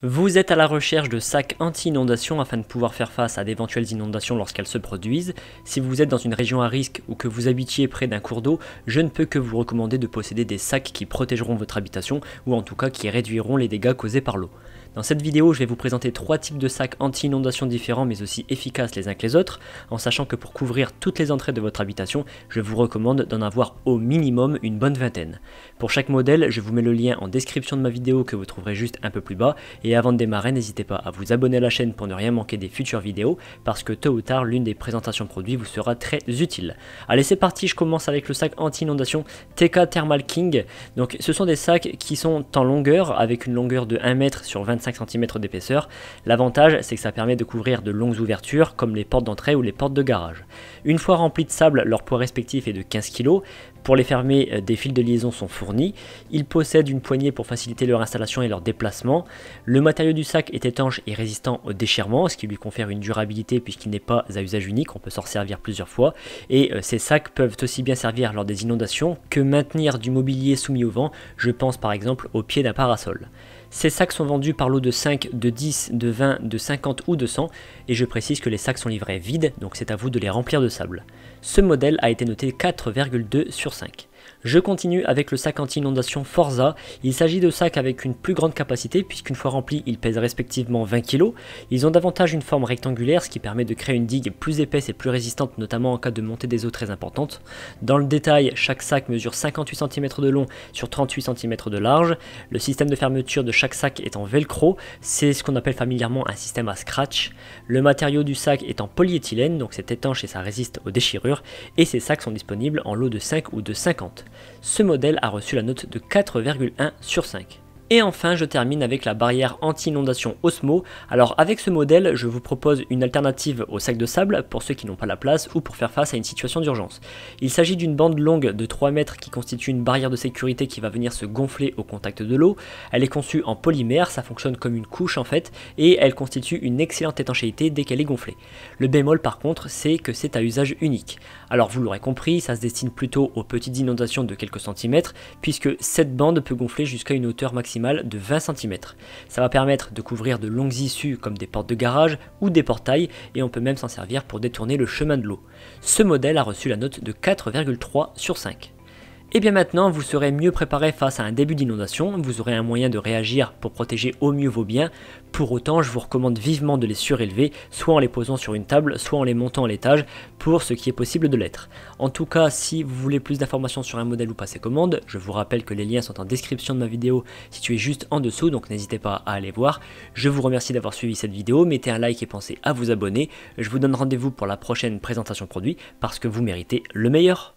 Vous êtes à la recherche de sacs anti-inondation afin de pouvoir faire face à d'éventuelles inondations lorsqu'elles se produisent. Si vous êtes dans une région à risque ou que vous habitiez près d'un cours d'eau, je ne peux que vous recommander de posséder des sacs qui protégeront votre habitation ou en tout cas qui réduiront les dégâts causés par l'eau. Dans cette vidéo, je vais vous présenter 3 types de sacs anti-inondation différents mais aussi efficaces les uns que les autres, en sachant que pour couvrir toutes les entrées de votre habitation, je vous recommande d'en avoir au minimum une bonne vingtaine. Pour chaque modèle, je vous mets le lien en description de ma vidéo que vous trouverez juste un peu plus bas, et avant de démarrer, n'hésitez pas à vous abonner à la chaîne pour ne rien manquer des futures vidéos, parce que tôt ou tard, l'une des présentations produits vous sera très utile. Allez, c'est parti, je commence avec le sac anti-inondation TK Thermal King. Donc ce sont des sacs qui sont en longueur, avec une longueur de 1 mètre sur 25 cm d'épaisseur. L'avantage, c'est que ça permet de couvrir de longues ouvertures, comme les portes d'entrée ou les portes de garage. Une fois remplis de sable, leur poids respectif est de 15 kg. Pour les fermer, des fils de liaison sont fournis. Ils possèdent une poignée pour faciliter leur installation et leur déplacement. Le matériau du sac est étanche et résistant au déchirement, ce qui lui confère une durabilité puisqu'il n'est pas à usage unique, on peut s'en servir plusieurs fois. Et ces sacs peuvent aussi bien servir lors des inondations que maintenir du mobilier soumis au vent, je pense par exemple au pied d'un parasol. Ces sacs sont vendus par lot de 5, de 10, de 20, de 50 ou de 100, et je précise que les sacs sont livrés vides, donc c'est à vous de les remplir de sable. Ce modèle a été noté 4,2 sur 5. Je continue avec le sac anti-inondation Forza. Il s'agit de sacs avec une plus grande capacité puisqu'une fois remplis, ils pèsent respectivement 20 kg. Ils ont davantage une forme rectangulaire, ce qui permet de créer une digue plus épaisse et plus résistante, notamment en cas de montée des eaux très importante. Dans le détail, chaque sac mesure 58 cm de long sur 38 cm de large. Le système de fermeture de chaque sac est en velcro, c'est ce qu'on appelle familièrement un système à scratch. Le matériau du sac est en polyéthylène, donc c'est étanche et ça résiste aux déchirures. Et ces sacs sont disponibles en lot de 5 ou de 50. Ce modèle a reçu la note de 4,1 sur 5. Et enfin, je termine avec la barrière anti-inondation Osmo. Alors avec ce modèle, je vous propose une alternative au sac de sable pour ceux qui n'ont pas la place ou pour faire face à une situation d'urgence. Il s'agit d'une bande longue de 3 mètres qui constitue une barrière de sécurité qui va venir se gonfler au contact de l'eau. Elle est conçue en polymère, ça fonctionne comme une couche en fait, et elle constitue une excellente étanchéité dès qu'elle est gonflée. Le bémol par contre, c'est que c'est à usage unique. Alors vous l'aurez compris, ça se destine plutôt aux petites inondations de quelques centimètres, puisque cette bande peut gonfler jusqu'à une hauteur maximale de 20 cm. Ça va permettre de couvrir de longues issues comme des portes de garage ou des portails, et on peut même s'en servir pour détourner le chemin de l'eau. Ce modèle a reçu la note de 4,3 sur 5. Et bien maintenant, vous serez mieux préparé face à un début d'inondation, vous aurez un moyen de réagir pour protéger au mieux vos biens. Pour autant, je vous recommande vivement de les surélever, soit en les posant sur une table, soit en les montant à l'étage, pour ce qui est possible de l'être. En tout cas, si vous voulez plus d'informations sur un modèle ou passer commande, je vous rappelle que les liens sont en description de ma vidéo située juste en dessous, donc n'hésitez pas à aller voir. Je vous remercie d'avoir suivi cette vidéo, mettez un like et pensez à vous abonner. Je vous donne rendez-vous pour la prochaine présentation produit, parce que vous méritez le meilleur.